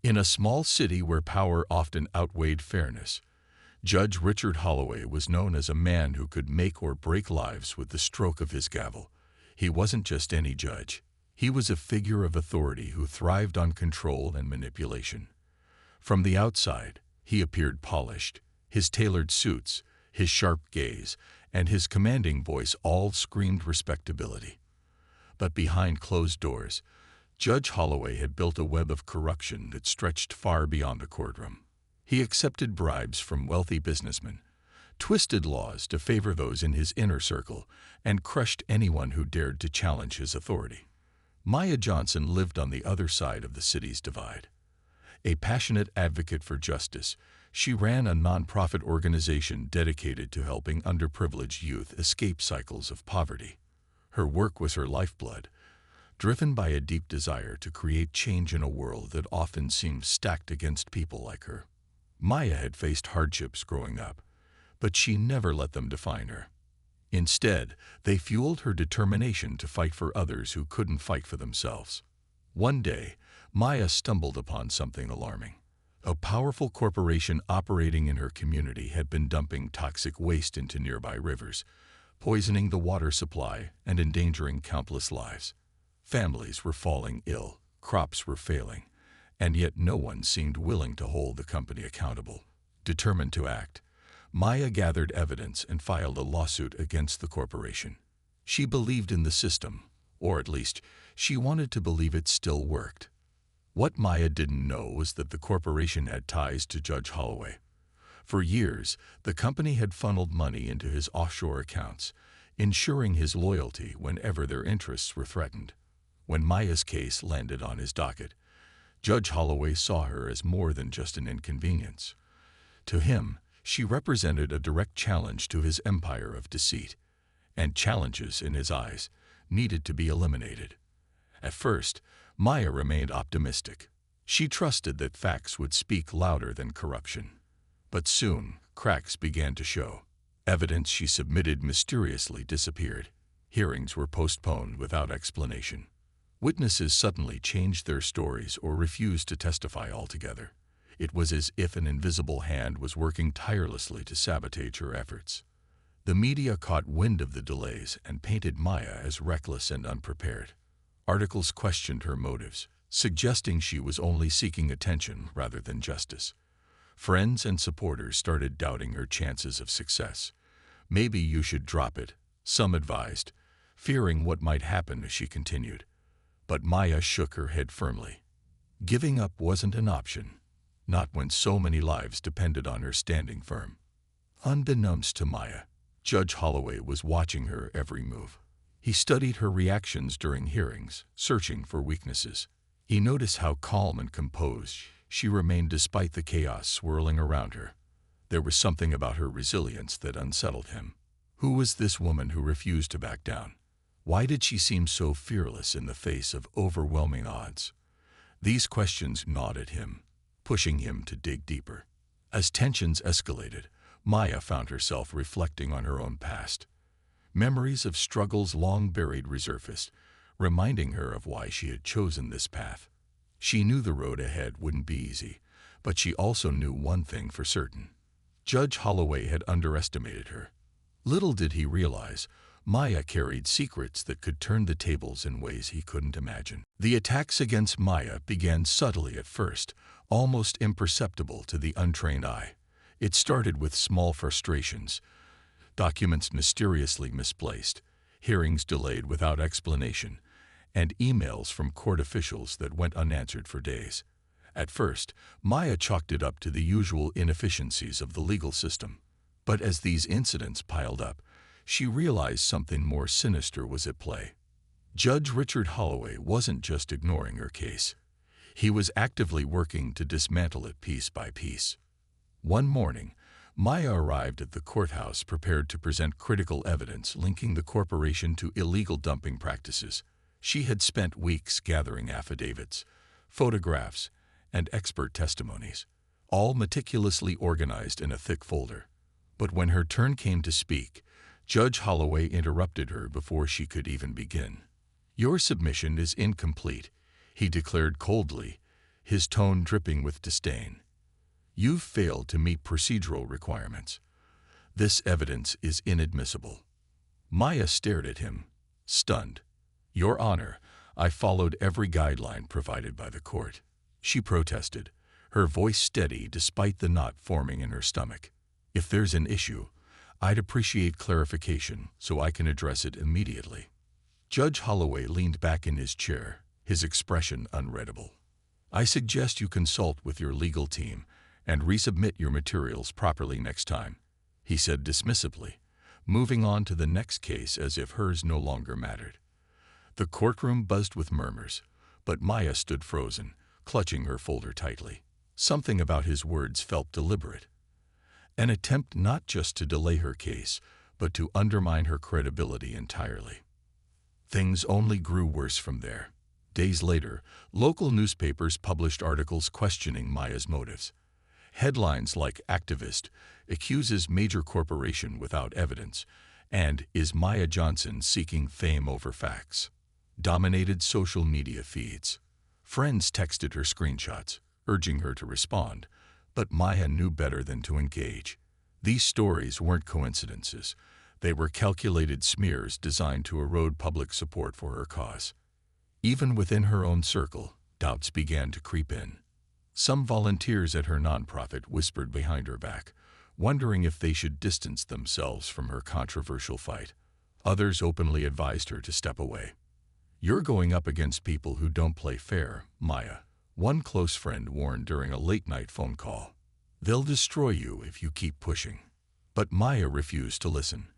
In a small city where power often outweighed fairness, Judge Richard Holloway was known as a man who could make or break lives with the stroke of his gavel. He wasn't just any judge. He was a figure of authority who thrived on control and manipulation. From the outside, he appeared polished. His tailored suits, his sharp gaze, and his commanding voice all screamed respectability. But behind closed doors, Judge Holloway had built a web of corruption that stretched far beyond the courtroom. He accepted bribes from wealthy businessmen, twisted laws to favor those in his inner circle, and crushed anyone who dared to challenge his authority. Maya Johnson lived on the other side of the city's divide. A passionate advocate for justice, she ran a nonprofit organization dedicated to helping underprivileged youth escape cycles of poverty. Her work was her lifeblood, driven by a deep desire to create change in a world that often seemed stacked against people like her. Maya had faced hardships growing up, but she never let them define her. Instead, they fueled her determination to fight for others who couldn't fight for themselves. One day, Maya stumbled upon something alarming. A powerful corporation operating in her community had been dumping toxic waste into nearby rivers, poisoning the water supply and endangering countless lives. Families were falling ill, crops were failing, and yet no one seemed willing to hold the company accountable. Determined to act, Maya gathered evidence and filed a lawsuit against the corporation. She believed in the system, or at least, she wanted to believe it still worked. What Maya didn't know was that the corporation had ties to Judge Holloway. For years, the company had funneled money into his offshore accounts, ensuring his loyalty whenever their interests were threatened. When Maya's case landed on his docket, Judge Holloway saw her as more than just an inconvenience. To him, she represented a direct challenge to his empire of deceit, and challenges, in his eyes, needed to be eliminated. At first, Maya remained optimistic. She trusted that facts would speak louder than corruption. But soon, cracks began to show. Evidence she submitted mysteriously disappeared. Hearings were postponed without explanation. Witnesses suddenly changed their stories or refused to testify altogether. It was as if an invisible hand was working tirelessly to sabotage her efforts. The media caught wind of the delays and painted Maya as reckless and unprepared. Articles questioned her motives, suggesting she was only seeking attention rather than justice. Friends and supporters started doubting her chances of success. Maybe you should drop it, some advised, fearing what might happen as she continued. But Maya shook her head firmly. Giving up wasn't an option, not when so many lives depended on her standing firm. Unbeknownst to Maya, Judge Holloway was watching her every move. He studied her reactions during hearings, searching for weaknesses. He noticed how calm and composed she remained despite the chaos swirling around her. There was something about her resilience that unsettled him. Who was this woman who refused to back down? Why did she seem so fearless in the face of overwhelming odds? These questions gnawed at him, pushing him to dig deeper. As tensions escalated, Maya found herself reflecting on her own past. Memories of struggles long buried resurfaced, reminding her of why she had chosen this path. She knew the road ahead wouldn't be easy, but she also knew one thing for certain. Judge Holloway had underestimated her. Little did he realize, Maya carried secrets that could turn the tables in ways he couldn't imagine. The attacks against Maya began subtly at first, almost imperceptible to the untrained eye. It started with small frustrations, documents mysteriously misplaced, hearings delayed without explanation, and emails from court officials that went unanswered for days. At first, Maya chalked it up to the usual inefficiencies of the legal system. But as these incidents piled up, she realized something more sinister was at play. Judge Richard Holloway wasn't just ignoring her case. He was actively working to dismantle it piece by piece. One morning, Maya arrived at the courthouse prepared to present critical evidence linking the corporation to illegal dumping practices. She had spent weeks gathering affidavits, photographs, and expert testimonies, all meticulously organized in a thick folder. But when her turn came to speak, Judge Holloway interrupted her before she could even begin. "Your submission is incomplete," he declared coldly, his tone dripping with disdain. "You've failed to meet procedural requirements. This evidence is inadmissible." Maya stared at him, stunned. "Your Honor, I followed every guideline provided by the court," she protested, her voice steady despite the knot forming in her stomach. "If there's an issue, I'd appreciate clarification so I can address it immediately." Judge Holloway leaned back in his chair, his expression unreadable. "I suggest you consult with your legal team and resubmit your materials properly next time," he said dismissively, moving on to the next case as if hers no longer mattered. The courtroom buzzed with murmurs, but Maya stood frozen, clutching her folder tightly. Something about his words felt deliberate. An attempt not just to delay her case, but to undermine her credibility entirely. Things only grew worse from there. Days later, local newspapers published articles questioning Maya's motives. Headlines like "Activist accuses major corporation without evidence" and "Is Maya Johnson seeking fame over facts?" dominated social media feeds. Friends texted her screenshots, urging her to respond, but Maya knew better than to engage. These stories weren't coincidences. They were calculated smears designed to erode public support for her cause. Even within her own circle, doubts began to creep in. Some volunteers at her nonprofit whispered behind her back, wondering if they should distance themselves from her controversial fight. Others openly advised her to step away. "You're going up against people who don't play fair, Maya," one close friend warned during a late-night phone call. "They'll destroy you if you keep pushing." But Maya refused to listen.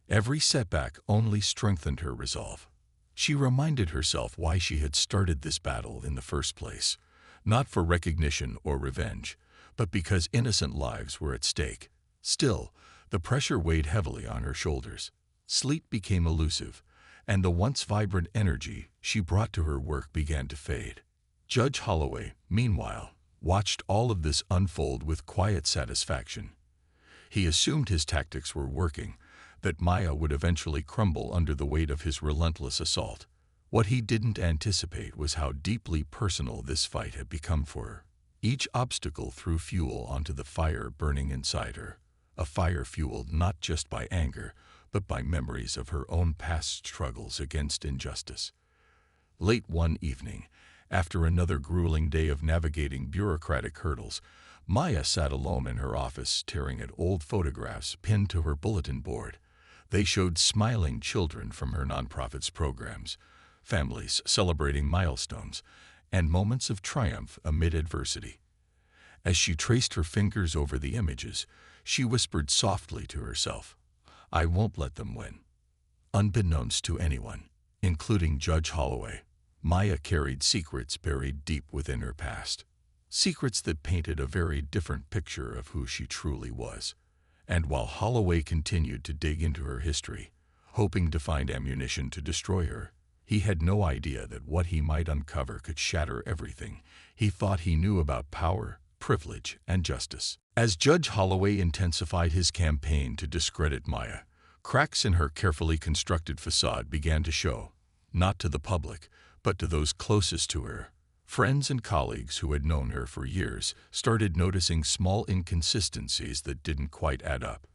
Every setback only strengthened her resolve. She reminded herself why she had started this battle in the first place, not for recognition or revenge, but because innocent lives were at stake. Still, the pressure weighed heavily on her shoulders. Sleep became elusive, and the once vibrant energy she brought to her work began to fade. Judge Holloway, meanwhile, watched all of this unfold with quiet satisfaction. He assumed his tactics were working, that Maya would eventually crumble under the weight of his relentless assault. What he didn't anticipate was how deeply personal this fight had become for her. Each obstacle threw fuel onto the fire burning inside her, a fire fueled not just by anger, but by memories of her own past struggles against injustice. Late one evening, after another grueling day of navigating bureaucratic hurdles, Maya sat alone in her office staring at old photographs pinned to her bulletin board. They showed smiling children from her nonprofit's programs, families celebrating milestones, and moments of triumph amid adversity. As she traced her fingers over the images, she whispered softly to herself, "I won't let them win." Unbeknownst to anyone, including Judge Holloway, Maya carried secrets buried deep within her past. Secrets that painted a very different picture of who she truly was. And while Holloway continued to dig into her history, hoping to find ammunition to destroy her, he had no idea that what he might uncover could shatter everything he thought he knew about power, privilege, and justice. As Judge Holloway intensified his campaign to discredit Maya, cracks in her carefully constructed facade began to show, not to the public, but to those closest to her. Friends and colleagues who had known her for years started noticing small inconsistencies that didn't quite add up.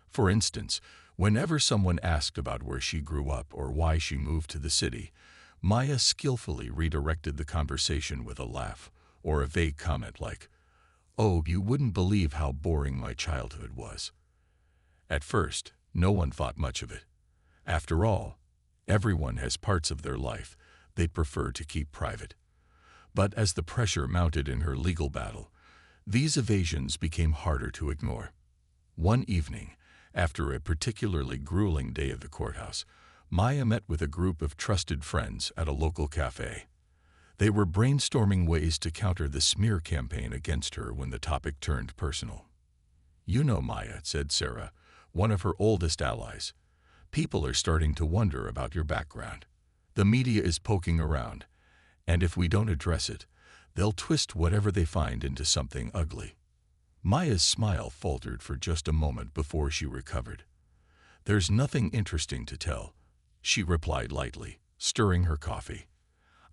For instance, whenever someone asked about where she grew up or why she moved to the city, Maya skillfully redirected the conversation with a laugh or a vague comment like, "Oh, you wouldn't believe how boring my childhood was." At first, no one thought much of it. After all, everyone has parts of their life they'd prefer to keep private. But as the pressure mounted in her legal battle, these evasions became harder to ignore. One evening, after a particularly grueling day at the courthouse, Maya met with a group of trusted friends at a local cafe. They were brainstorming ways to counter the smear campaign against her when the topic turned personal. "You know, Maya," said Sarah, one of her oldest allies, "people are starting to wonder about your background. The media is poking around, and if we don't address it, they'll twist whatever they find into something ugly." Maya's smile faltered for just a moment before she recovered. "There's nothing interesting to tell," she replied lightly, stirring her coffee.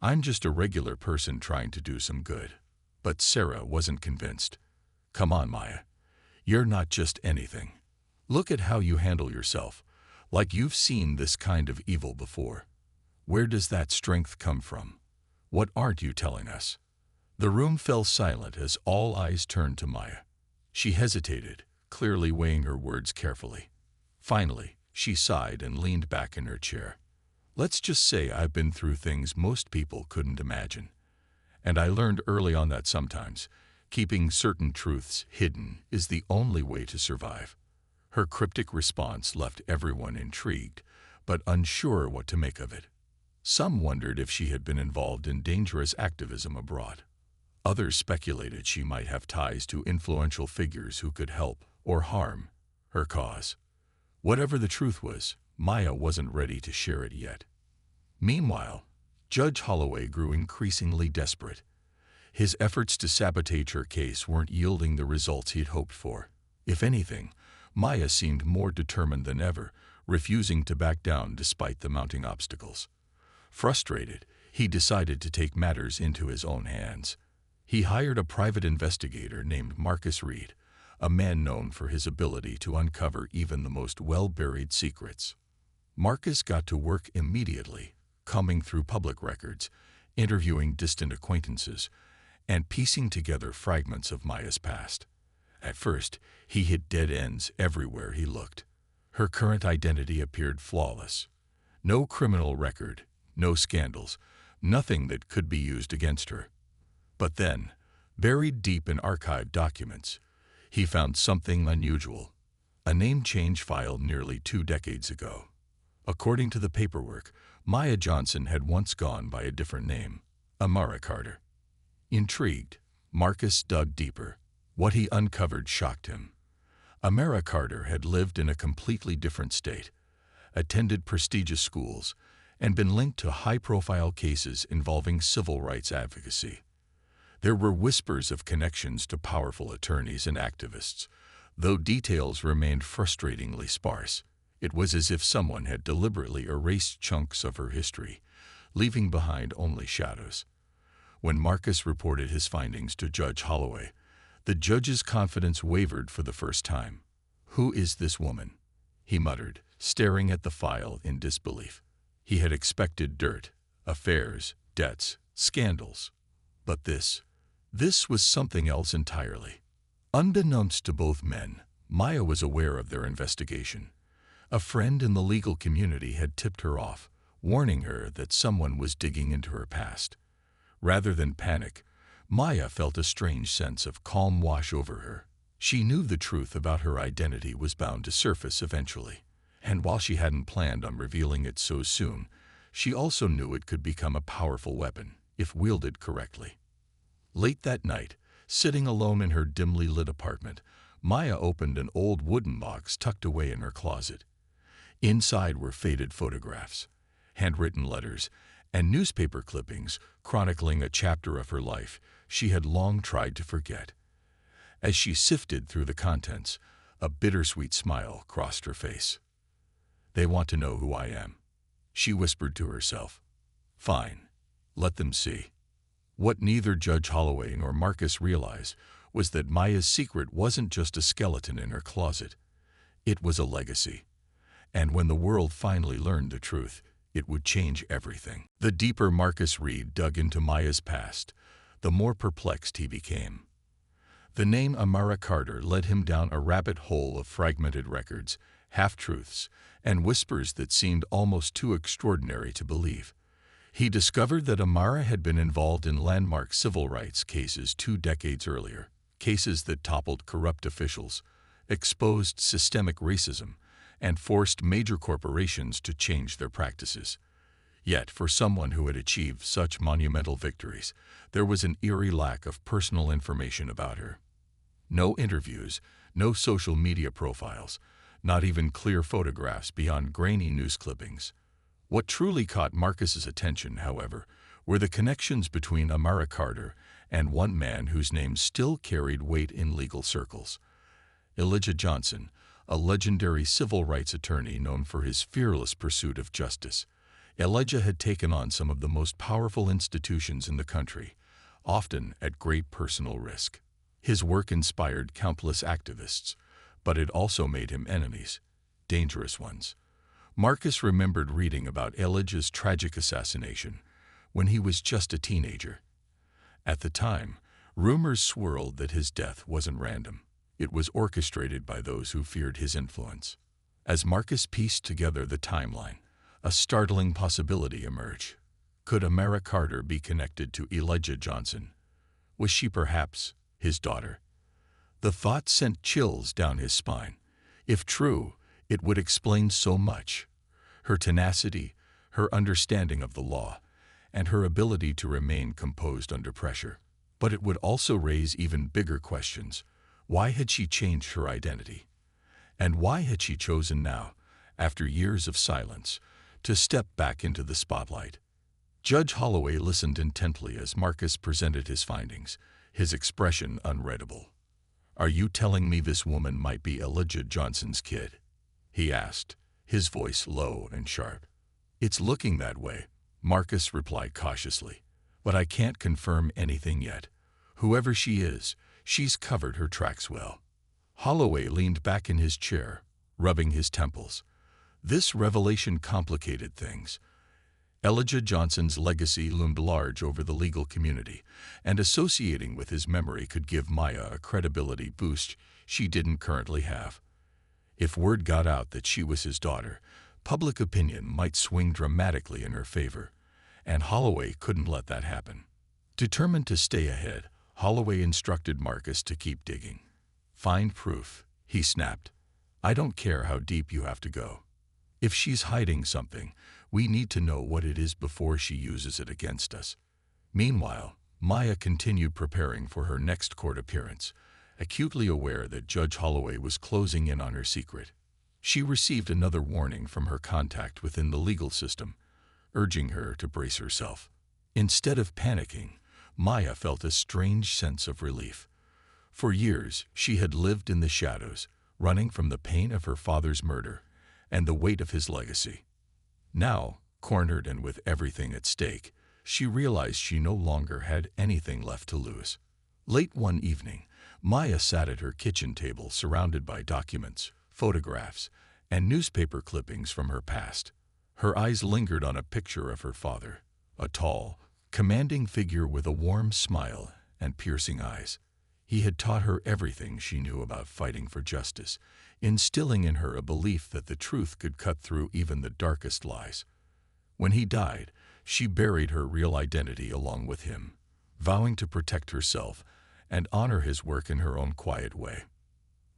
"I'm just a regular person trying to do some good." But Sarah wasn't convinced. "Come on, Maya. You're not just anything. Look at how you handle yourself, like you've seen this kind of evil before. Where does that strength come from? What aren't you telling us?" The room fell silent as all eyes turned to Maya. She hesitated, clearly weighing her words carefully. Finally, she sighed and leaned back in her chair. "Let's just say I've been through things most people couldn't imagine. And I learned early on that sometimes keeping certain truths hidden is the only way to survive." Her cryptic response left everyone intrigued, but unsure what to make of it. Some wondered if she had been involved in dangerous activism abroad. Others speculated she might have ties to influential figures who could help or harm her cause. Whatever the truth was, Maya wasn't ready to share it yet. Meanwhile, Judge Holloway grew increasingly desperate. His efforts to sabotage her case weren't yielding the results he'd hoped for. If anything, Maya seemed more determined than ever, refusing to back down despite the mounting obstacles. Frustrated, he decided to take matters into his own hands. He hired a private investigator named Marcus Reed, a man known for his ability to uncover even the most well-buried secrets. Marcus got to work immediately, combing through public records, interviewing distant acquaintances, and piecing together fragments of Maya's past. At first, he hit dead ends everywhere he looked. Her current identity appeared flawless. No criminal record, no scandals, nothing that could be used against her. But then, buried deep in archived documents, he found something unusual, a name change filed nearly 2 decades ago. According to the paperwork, Maya Johnson had once gone by a different name, Amara Carter. Intrigued, Marcus dug deeper. What he uncovered shocked him. Amara Carter had lived in a completely different state, attended prestigious schools, and been linked to high-profile cases involving civil rights advocacy. There were whispers of connections to powerful attorneys and activists, though details remained frustratingly sparse. It was as if someone had deliberately erased chunks of her history, leaving behind only shadows. When Marcus reported his findings to Judge Holloway, the judge's confidence wavered for the first time. "Who is this woman?" he muttered, staring at the file in disbelief. He had expected dirt, affairs, debts, scandals. But this was something else entirely. Unbeknownst to both men, Maya was aware of their investigation. A friend in the legal community had tipped her off, warning her that someone was digging into her past. Rather than panic, Maya felt a strange sense of calm wash over her. She knew the truth about her identity was bound to surface eventually, and while she hadn't planned on revealing it so soon, she also knew it could become a powerful weapon, if wielded correctly. Late that night, sitting alone in her dimly lit apartment, Maya opened an old wooden box tucked away in her closet. Inside were faded photographs, handwritten letters, and newspaper clippings chronicling a chapter of her life she had long tried to forget. As she sifted through the contents, a bittersweet smile crossed her face. "They want to know who I am," she whispered to herself. "Fine, let them see." What neither Judge Holloway nor Marcus realized was that Maya's secret wasn't just a skeleton in her closet. It was a legacy. And when the world finally learned the truth, it would change everything. The deeper Marcus Reed dug into Maya's past, the more perplexed he became. The name Amara Carter led him down a rabbit hole of fragmented records, half-truths, and whispers that seemed almost too extraordinary to believe. He discovered that Amara had been involved in landmark civil rights cases 2 decades earlier, cases that toppled corrupt officials, exposed systemic racism, and forced major corporations to change their practices. Yet, for someone who had achieved such monumental victories, there was an eerie lack of personal information about her. No interviews, no social media profiles, not even clear photographs beyond grainy news clippings. What truly caught Marcus's attention, however, were the connections between Amara Carter and one man whose name still carried weight in legal circles. Elijah Johnson, a legendary civil rights attorney known for his fearless pursuit of justice. Elijah had taken on some of the most powerful institutions in the country, often at great personal risk. His work inspired countless activists, but it also made him enemies, dangerous ones. Marcus remembered reading about Elijah's tragic assassination when he was just a teenager. At the time, rumors swirled that his death wasn't random. It was orchestrated by those who feared his influence. As Marcus pieced together the timeline, a startling possibility emerged. Could Amara Carter be connected to Elijah Johnson? Was she perhaps his daughter? The thought sent chills down his spine. If true, it would explain so much. Her tenacity, her understanding of the law, and her ability to remain composed under pressure. But it would also raise even bigger questions. Why had she changed her identity? And why had she chosen now, after years of silence, to step back into the spotlight? Judge Holloway listened intently as Marcus presented his findings, his expression unreadable. "Are you telling me this woman might be Elijah Johnson's kid?" he asked, his voice low and sharp. "It's looking that way," Marcus replied cautiously, "but I can't confirm anything yet. Whoever she is, she's covered her tracks well." Holloway leaned back in his chair, rubbing his temples. This revelation complicated things. Elijah Johnson's legacy loomed large over the legal community, and associating with his memory could give Maya a credibility boost she didn't currently have. If word got out that she was his daughter, public opinion might swing dramatically in her favor, and Holloway couldn't let that happen. Determined to stay ahead, Holloway instructed Marcus to keep digging. "Find proof," he snapped. "I don't care how deep you have to go. If she's hiding something, we need to know what it is before she uses it against us." Meanwhile, Maya continued preparing for her next court appearance, acutely aware that Judge Holloway was closing in on her secret. She received another warning from her contact within the legal system, urging her to brace herself. Instead of panicking, Maya felt a strange sense of relief. For years, she had lived in the shadows, running from the pain of her father's murder and the weight of his legacy. Now, cornered and with everything at stake, she realized she no longer had anything left to lose. Late one evening, Maya sat at her kitchen table surrounded by documents, photographs, and newspaper clippings from her past. Her eyes lingered on a picture of her father, a tall, commanding figure with a warm smile and piercing eyes. He had taught her everything she knew about fighting for justice, instilling in her a belief that the truth could cut through even the darkest lies. When he died, she buried her real identity along with him, vowing to protect herself and honor his work in her own quiet way.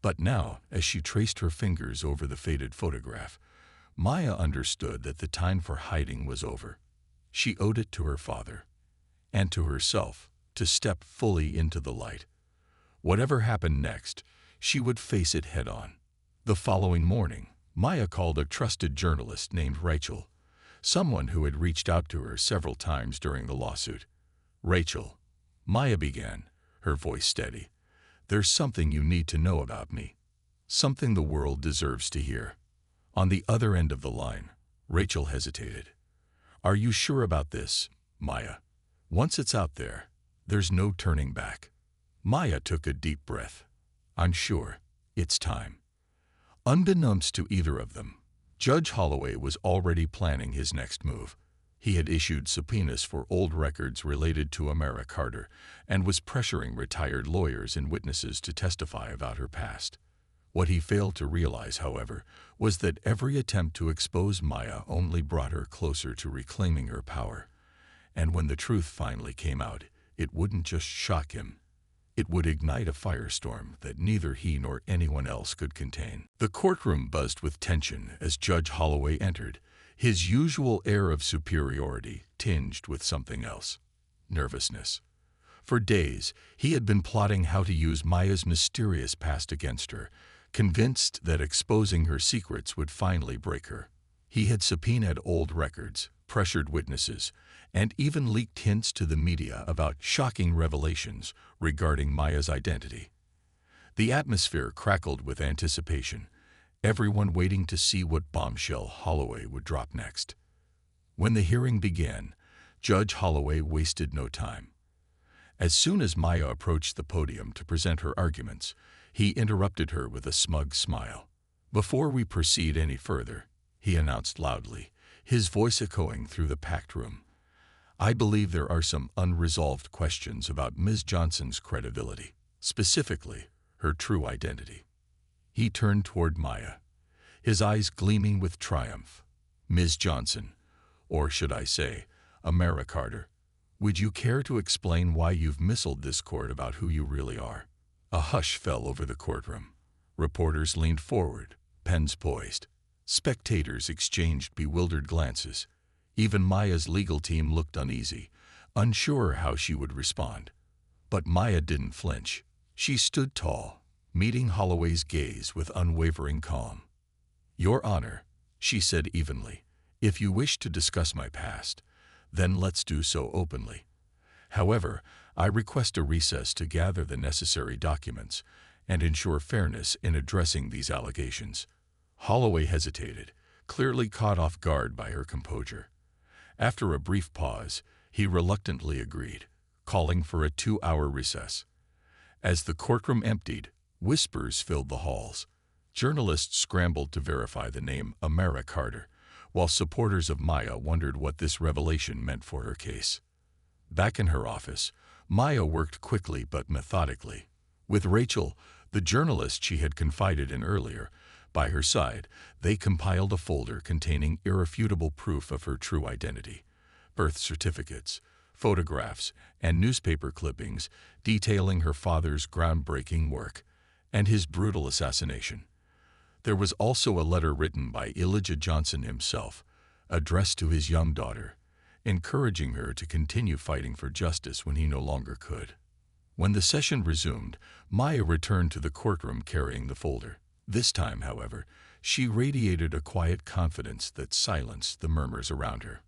But now, as she traced her fingers over the faded photograph, Maya understood that the time for hiding was over. She owed it to her father, and to herself, to step fully into the light. Whatever happened next, she would face it head-on. The following morning, Maya called a trusted journalist named Rachel, someone who had reached out to her several times during the lawsuit. "Rachel," Maya began, her voice steady, "there's something you need to know about me. Something the world deserves to hear." On the other end of the line, Rachel hesitated. "Are you sure about this, Maya? Once it's out there, there's no turning back." Maya took a deep breath. "I'm sure. It's time." Unbeknownst to either of them, Judge Holloway was already planning his next move. He had issued subpoenas for old records related to Amara Carter and was pressuring retired lawyers and witnesses to testify about her past. What he failed to realize, however, was that every attempt to expose Maya only brought her closer to reclaiming her power. And when the truth finally came out, it wouldn't just shock him. It would ignite a firestorm that neither he nor anyone else could contain. The courtroom buzzed with tension as Judge Holloway entered, his usual air of superiority tinged with something else: nervousness. For days, he had been plotting how to use Maya's mysterious past against her, convinced that exposing her secrets would finally break her. He had subpoenaed old records, pressured witnesses, and even leaked hints to the media about shocking revelations regarding Maya's identity. The atmosphere crackled with anticipation, everyone waiting to see what bombshell Holloway would drop next. When the hearing began, Judge Holloway wasted no time. As soon as Maya approached the podium to present her arguments, he interrupted her with a smug smile. "Before we proceed any further," he announced loudly, his voice echoing through the packed room, "I believe there are some unresolved questions about Ms. Johnson's credibility, specifically her true identity." He turned toward Maya, his eyes gleaming with triumph. "Ms. Johnson, or should I say, Amara Carter, would you care to explain why you've misled this court about who you really are?" A hush fell over the courtroom. Reporters leaned forward, pens poised. Spectators exchanged bewildered glances. Even Maya's legal team looked uneasy, unsure how she would respond. But Maya didn't flinch. She stood tall, meeting Holloway's gaze with unwavering calm. "Your Honor," she said evenly, "if you wish to discuss my past, then let's do so openly. However, I request a recess to gather the necessary documents and ensure fairness in addressing these allegations." Holloway hesitated, clearly caught off guard by her composure. After a brief pause, he reluctantly agreed, calling for a 2-hour recess. As the courtroom emptied, whispers filled the halls. Journalists scrambled to verify the name Amara Carter, while supporters of Maya wondered what this revelation meant for her case. Back in her office, Maya worked quickly but methodically. With Rachel, the journalist she had confided in earlier, by her side, they compiled a folder containing irrefutable proof of her true identity: birth certificates, photographs, and newspaper clippings detailing her father's groundbreaking work and his brutal assassination. There was also a letter written by Elijah Johnson himself, addressed to his young daughter, encouraging her to continue fighting for justice when he no longer could. When the session resumed, Maya returned to the courtroom carrying the folder. This time, however, she radiated a quiet confidence that silenced the murmurs around her.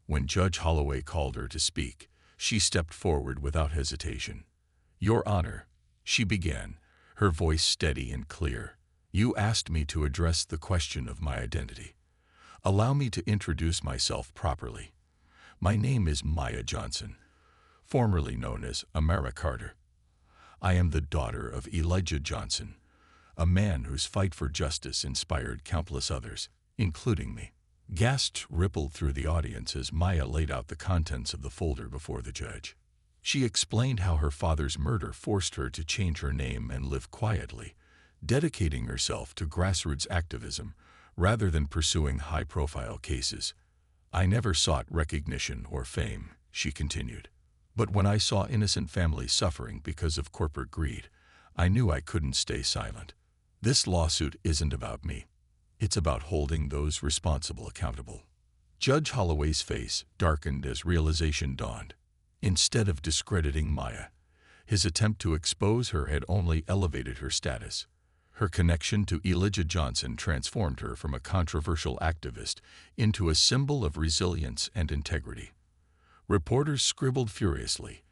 When Judge Holloway called her to speak, she stepped forward without hesitation. "Your Honor," she began, her voice steady and clear, "you asked me to address the question of my identity. Allow me to introduce myself properly. My name is Maya Johnson, formerly known as Amara Carter. I am the daughter of Elijah Johnson, a man whose fight for justice inspired countless others, including me." Gasps rippled through the audience as Maya laid out the contents of the folder before the judge. She explained how her father's murder forced her to change her name and live quietly, dedicating herself to grassroots activism rather than pursuing high-profile cases. "I never sought recognition or fame," she continued. "But when I saw innocent families suffering because of corporate greed, I knew I couldn't stay silent. This lawsuit isn't about me. It's about holding those responsible accountable." Judge Holloway's face darkened as realization dawned. Instead of discrediting Maya, his attempt to expose her had only elevated her status. Her connection to Elijah Johnson transformed her from a controversial activist into a symbol of resilience and integrity. Reporters scribbled furiously,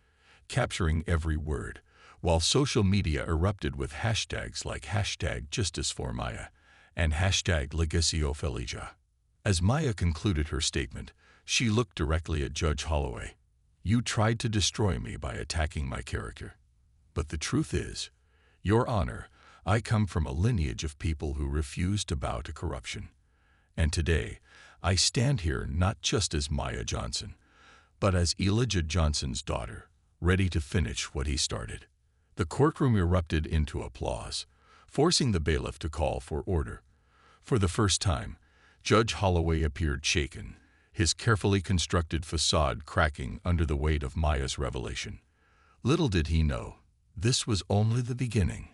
capturing every word, while social media erupted with hashtags like #JusticeForMaya and #LegacyOfElijah. As Maya concluded her statement, she looked directly at Judge Holloway. "You tried to destroy me by attacking my character. But the truth is, Your Honor, I come from a lineage of people who refuse to bow to corruption. And today, I stand here not just as Maya Johnson, but as Elijah Johnson's daughter, ready to finish what he started." The courtroom erupted into applause, forcing the bailiff to call for order. For the first time, Judge Holloway appeared shaken, his carefully constructed facade cracking under the weight of Maya's revelation. Little did he know, this was only the beginning.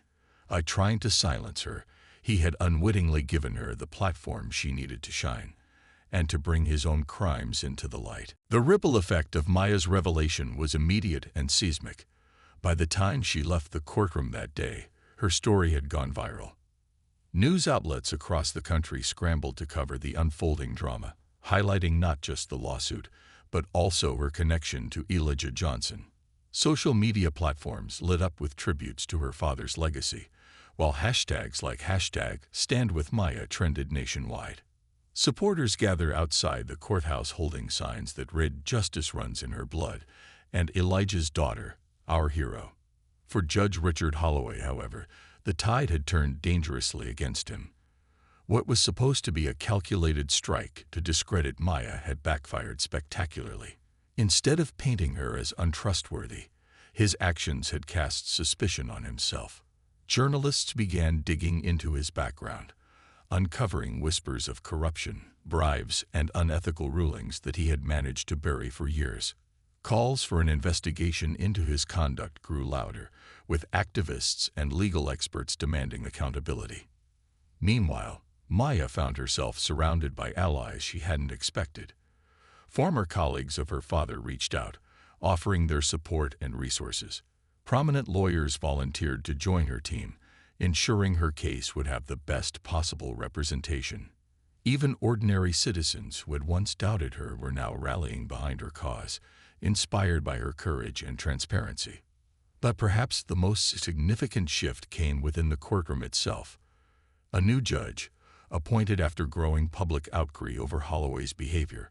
By trying to silence her, he had unwittingly given her the platform she needed to shine, and to bring his own crimes into the light. The ripple effect of Maya's revelation was immediate and seismic. By the time she left the courtroom that day, her story had gone viral. News outlets across the country scrambled to cover the unfolding drama, highlighting not just the lawsuit, but also her connection to Elijah Johnson. Social media platforms lit up with tributes to her father's legacy, while hashtags like #StandWithMaya trended nationwide. Supporters gather outside the courthouse holding signs that read "Justice runs in her blood" and "Elijah's daughter, our hero. For Judge Richard Holloway, however, the tide had turned dangerously against him. What was supposed to be a calculated strike to discredit Maya had backfired spectacularly. Instead of painting her as untrustworthy, his actions had cast suspicion on himself. Journalists began digging into his background, uncovering whispers of corruption, bribes, and unethical rulings that he had managed to bury for years. Calls for an investigation into his conduct grew louder, with activists and legal experts demanding accountability. Meanwhile, Maya found herself surrounded by allies she hadn't expected. Former colleagues of her father reached out, offering their support and resources. Prominent lawyers volunteered to join her team, ensuring her case would have the best possible representation. Even ordinary citizens who had once doubted her were now rallying behind her cause, inspired by her courage and transparency. But perhaps the most significant shift came within the courtroom itself. A new judge, appointed after growing public outcry over Holloway's behavior,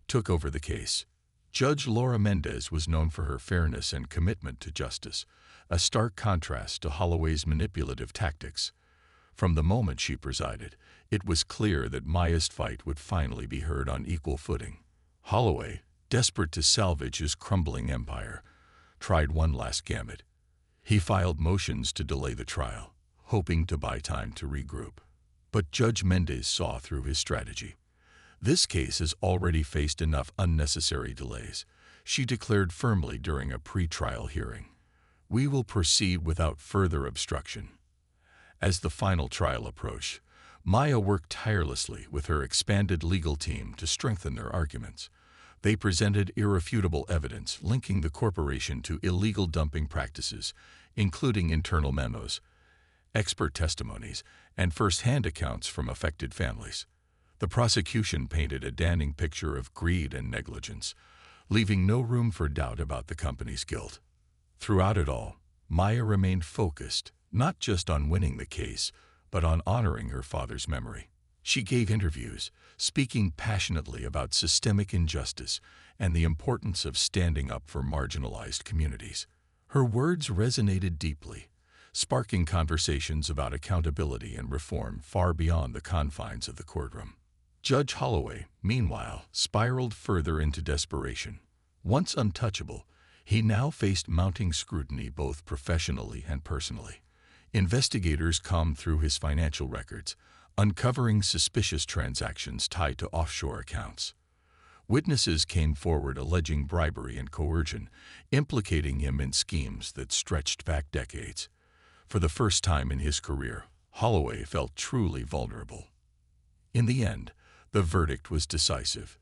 took over the case. Judge Laura Mendez was known for her fairness and commitment to justice, a stark contrast to Holloway's manipulative tactics. From the moment she presided, it was clear that Maya's fight would finally be heard on equal footing. Holloway, desperate to salvage his crumbling empire, tried one last gambit. He filed motions to delay the trial, hoping to buy time to regroup. But Judge Mendez saw through his strategy. This case has already faced enough unnecessary delays, she declared firmly during a pre-trial hearing. We will proceed without further obstruction. As the final trial approached, Maya worked tirelessly with her expanded legal team to strengthen their arguments. They presented irrefutable evidence linking the corporation to illegal dumping practices, including internal memos, expert testimonies, and first-hand accounts from affected families. The prosecution painted a damning picture of greed and negligence, leaving no room for doubt about the company's guilt. Throughout it all, Maya remained focused, not just on winning the case, but on honoring her father's memory. She gave interviews, speaking passionately about systemic injustice and the importance of standing up for marginalized communities. Her words resonated deeply, sparking conversations about accountability and reform far beyond the confines of the courtroom. Judge Holloway, meanwhile, spiraled further into desperation. Once untouchable, he now faced mounting scrutiny both professionally and personally. Investigators combed through his financial records, uncovering suspicious transactions tied to offshore accounts. Witnesses came forward alleging bribery and coercion, implicating him in schemes that stretched back decades. For the first time in his career, Holloway felt truly vulnerable. In the end, the verdict was decisive.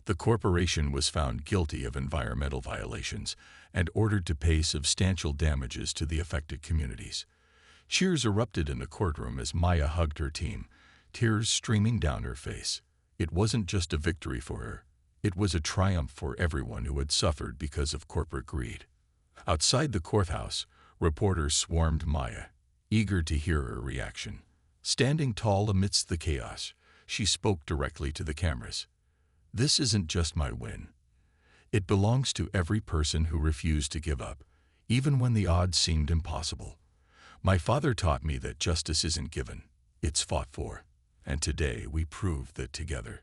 The corporation was found guilty of environmental violations and ordered to pay substantial damages to the affected communities. Cheers erupted in the courtroom as Maya hugged her team, tears streaming down her face. It wasn't just a victory for her. It was a triumph for everyone who had suffered because of corporate greed. Outside the courthouse, reporters swarmed Maya, eager to hear her reaction. Standing tall amidst the chaos, she spoke directly to the cameras. "This isn't just my win. It belongs to every person who refused to give up, even when the odds seemed impossible. My father taught me that justice isn't given, it's fought for. And today we proved that together,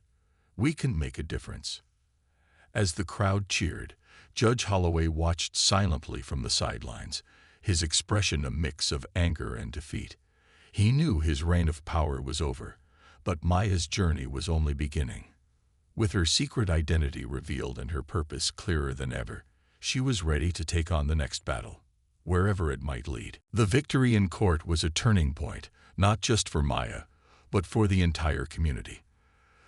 we can make a difference." As the crowd cheered, Judge Holloway watched silently from the sidelines, his expression a mix of anger and defeat. He knew his reign of power was over, but Maya's journey was only beginning. With her secret identity revealed and her purpose clearer than ever, she was ready to take on the next battle, wherever it might lead. The victory in court was a turning point, not just for Maya, but for the entire community.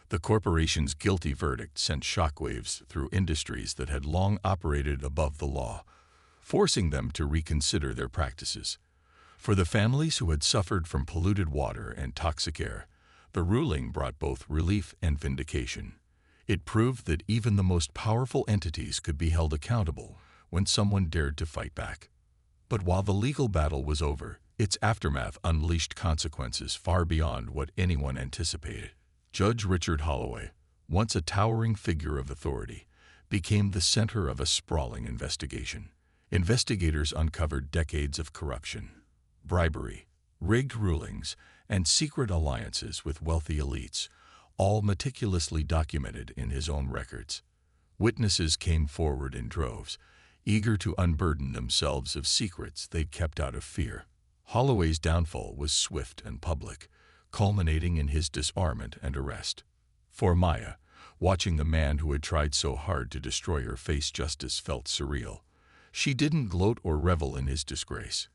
The corporation's guilty verdict sent shockwaves through industries that had long operated above the law, forcing them to reconsider their practices. For the families who had suffered from polluted water and toxic air, the ruling brought both relief and vindication. It proved that even the most powerful entities could be held accountable when someone dared to fight back. But while the legal battle was over, its aftermath unleashed consequences far beyond what anyone anticipated. Judge Richard Holloway, once a towering figure of authority, became the center of a sprawling investigation. Investigators uncovered decades of corruption, bribery, rigged rulings, and secret alliances with wealthy elites, all meticulously documented in his own records. Witnesses came forward in droves, eager to unburden themselves of secrets they'd kept out of fear. Holloway's downfall was swift and public, culminating in his disarmament and arrest. For Maya, watching the man who had tried so hard to destroy her face justice felt surreal. She didn't gloat or revel in his disgrace.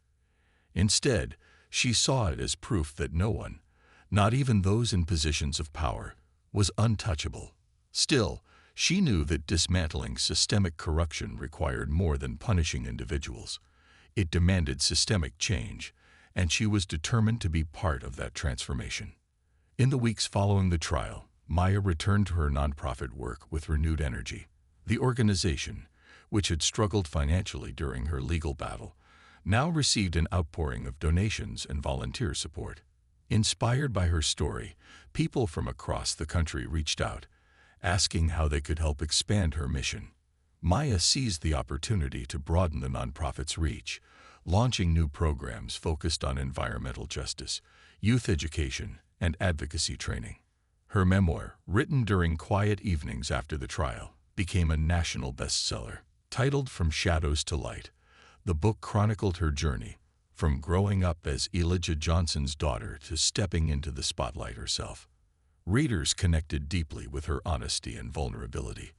Instead, she saw it as proof that no one, not even those in positions of power, was untouchable. Still, she knew that dismantling systemic corruption required more than punishing individuals. It demanded systemic change, and she was determined to be part of that transformation. In the weeks following the trial, Maya returned to her nonprofit work with renewed energy. The organization, which had struggled financially during her legal battle, now received an outpouring of donations and volunteer support. Inspired by her story, people from across the country reached out, asking how they could help expand her mission. Maya seized the opportunity to broaden the nonprofit's reach, launching new programs focused on environmental justice, youth education, and advocacy training. Her memoir, written during quiet evenings after the trial, became a national bestseller. Titled From Shadows to Light, the book chronicled her journey, from growing up as Elijah Johnson's daughter to stepping into the spotlight herself. Readers connected deeply with her honesty and vulnerability,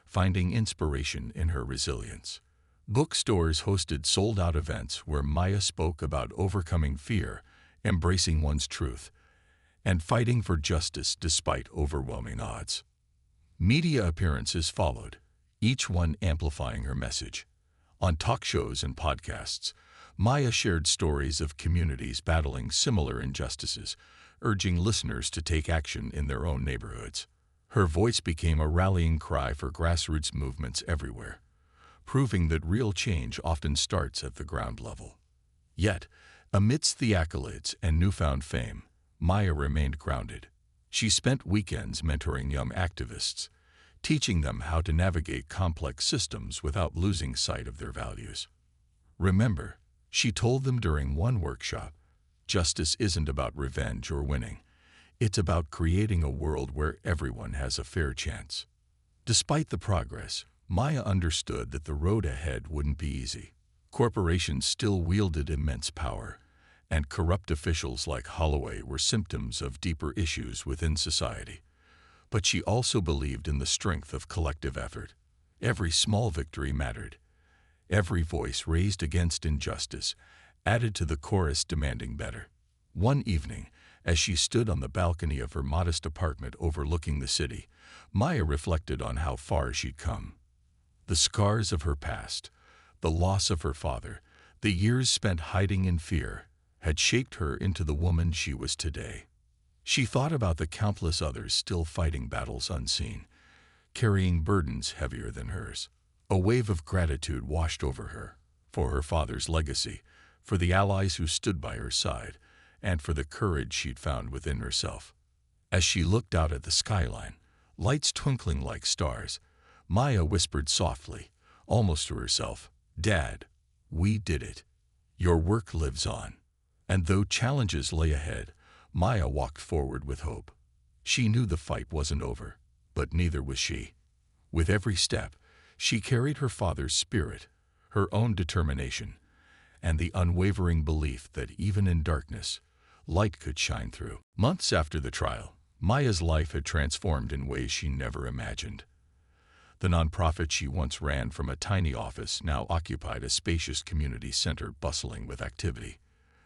finding inspiration in her resilience. Bookstores hosted sold-out events where Maya spoke about overcoming fear, embracing one's truth, and fighting for justice despite overwhelming odds. Media appearances followed, each one amplifying her message. On talk shows and podcasts, Maya shared stories of communities battling similar injustices, urging listeners to take action in their own neighborhoods. Her voice became a rallying cry for grassroots movements everywhere, proving that real change often starts at the ground level. Yet, amidst the accolades and newfound fame, Maya remained grounded. She spent weekends mentoring young activists, teaching them how to navigate complex systems without losing sight of their values. Remember, she told them during one workshop, justice isn't about revenge or winning. It's about creating a world where everyone has a fair chance. Despite the progress, Maya understood that the road ahead wouldn't be easy. Corporations still wielded immense power, and corrupt officials like Holloway were symptoms of deeper issues within society. But she also believed in the strength of collective effort. Every small victory mattered. Every voice raised against injustice added to the chorus demanding better. One evening, as she stood on the balcony of her modest apartment overlooking the city, Maya reflected on how far she'd come. The scars of her past, the loss of her father, the years spent hiding in fear, had shaped her into the woman she was today. She thought about the countless others still fighting battles unseen, carrying burdens heavier than hers. A wave of gratitude washed over her, for her father's legacy, for the allies who stood by her side, and for the courage she'd found within herself. As she looked out at the skyline, lights twinkling like stars, Maya whispered softly, almost to herself, "Dad, we did it. Your work lives on." And though challenges lay ahead, Maya walked forward with hope. She knew the fight wasn't over, but neither was she. With every step, she carried her father's spirit, her own determination, and the unwavering belief that even in darkness, light could shine through. Months after the trial, Maya's life had transformed in ways she never imagined. The nonprofit she once ran from a tiny office now occupied a spacious community center bustling with activity.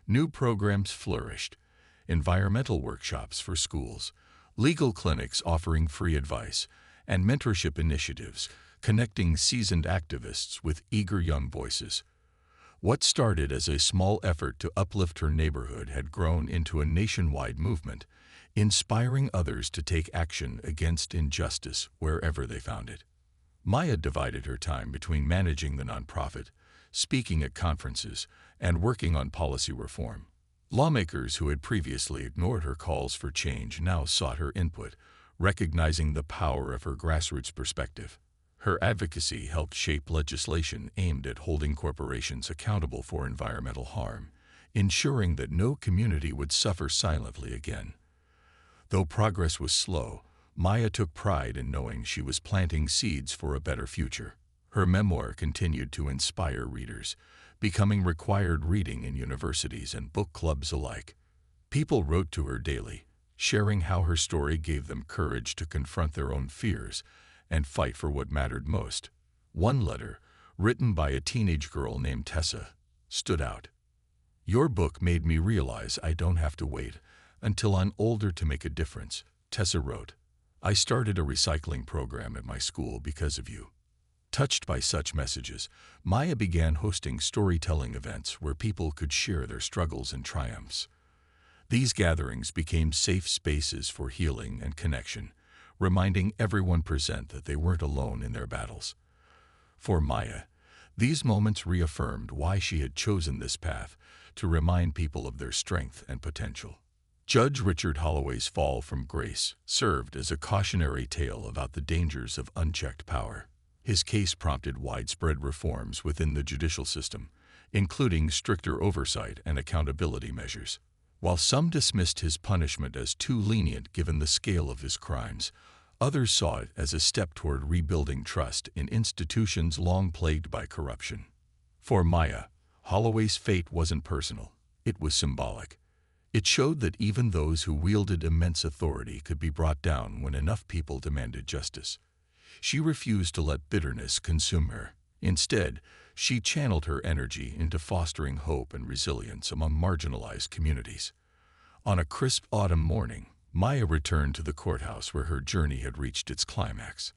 New programs flourished: environmental workshops for schools, legal clinics offering free advice, and mentorship initiatives connecting seasoned activists with eager young voices. What started as a small effort to uplift her neighborhood had grown into a nationwide movement, inspiring others to take action against injustice wherever they found it. Maya divided her time between managing the nonprofit, speaking at conferences, and working on policy reform. Lawmakers who had previously ignored her calls for change now sought her input, recognizing the power of her grassroots perspective. Her advocacy helped shape legislation aimed at holding corporations accountable for environmental harm, ensuring that no community would suffer silently again. Though progress was slow, Maya took pride in knowing she was planting seeds for a better future. Her memoir continued to inspire readers, becoming required reading in universities and book clubs alike. People wrote to her daily, sharing how her story gave them courage to confront their own fears and fight for what mattered most. One letter, written by a teenage girl named Tessa, stood out. "Your book made me realize I don't have to wait until I'm older to make a difference," Tessa wrote. "I started a recycling program at my school because of you." Touched by such messages, Maya began hosting storytelling events where people could share their struggles and triumphs. These gatherings became safe spaces for healing and connection, reminding everyone present that they weren't alone in their battles. For Maya, these moments reaffirmed why she had chosen this path, to remind people of their strength and potential. Judge Richard Holloway's fall from grace served as a cautionary tale about the dangers of unchecked power. His case prompted widespread reforms within the judicial system, including stricter oversight and accountability measures. While some dismissed his punishment as too lenient given the scale of his crimes, others saw it as a step toward rebuilding trust in institutions long plagued by corruption. For Maya, Holloway's fate wasn't personal, it was symbolic. It showed that even those who wielded immense authority could be brought down when enough people demanded justice. She refused to let bitterness consume her. Instead, she channeled her energy into fostering hope and resilience among marginalized communities. On a crisp autumn morning, Maya returned to the courthouse where her journey had reached its climax.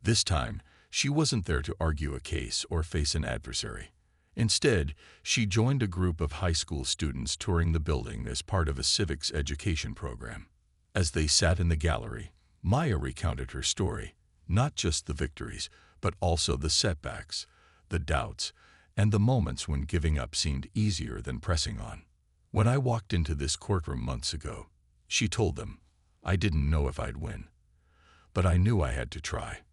This time, she wasn't there to argue a case or face an adversary. Instead, she joined a group of high school students touring the building as part of a civics education program. As they sat in the gallery, Maya recounted her story, not just the victories, but also the setbacks, the doubts, and the moments when giving up seemed easier than pressing on. "When I walked into this courtroom months ago," she told them, "I didn't know if I'd win. But I knew I had to try.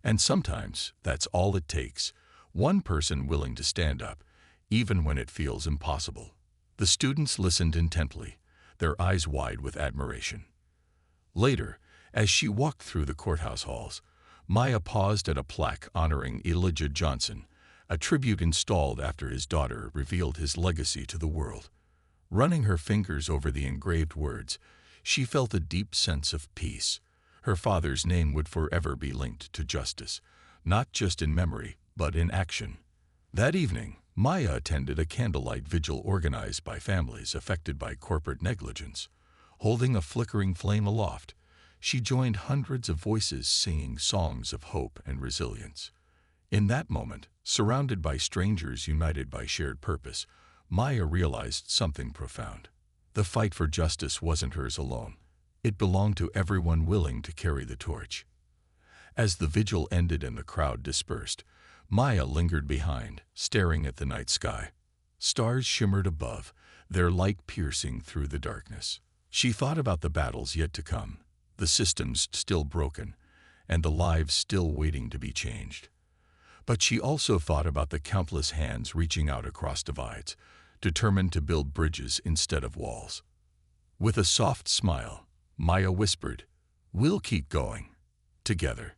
And sometimes that's all it takes, one person willing to stand up, even when it feels impossible." The students listened intently, their eyes wide with admiration. Later, as she walked through the courthouse halls, Maya paused at a plaque honoring Elijah Johnson, a tribute installed after his daughter revealed his legacy to the world. Running her fingers over the engraved words, she felt a deep sense of peace. Her father's name would forever be linked to justice, not just in memory, but in action. That evening, Maya attended a candlelight vigil organized by families affected by corporate negligence. Holding a flickering flame aloft, she joined hundreds of voices singing songs of hope and resilience. In that moment, surrounded by strangers united by shared purpose, Maya realized something profound. The fight for justice wasn't hers alone. It belonged to everyone willing to carry the torch. As the vigil ended and the crowd dispersed, Maya lingered behind, staring at the night sky. Stars shimmered above, their light piercing through the darkness. She thought about the battles yet to come, the systems still broken, and the lives still waiting to be changed. But she also thought about the countless hands reaching out across divides, determined to build bridges instead of walls. With a soft smile, Maya whispered, "We'll keep going, together."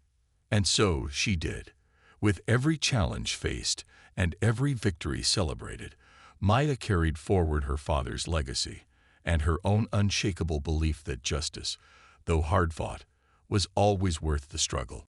And so she did. With every challenge faced and every victory celebrated, Maya carried forward her father's legacy and her own unshakable belief that justice, though hard-fought, was always worth the struggle.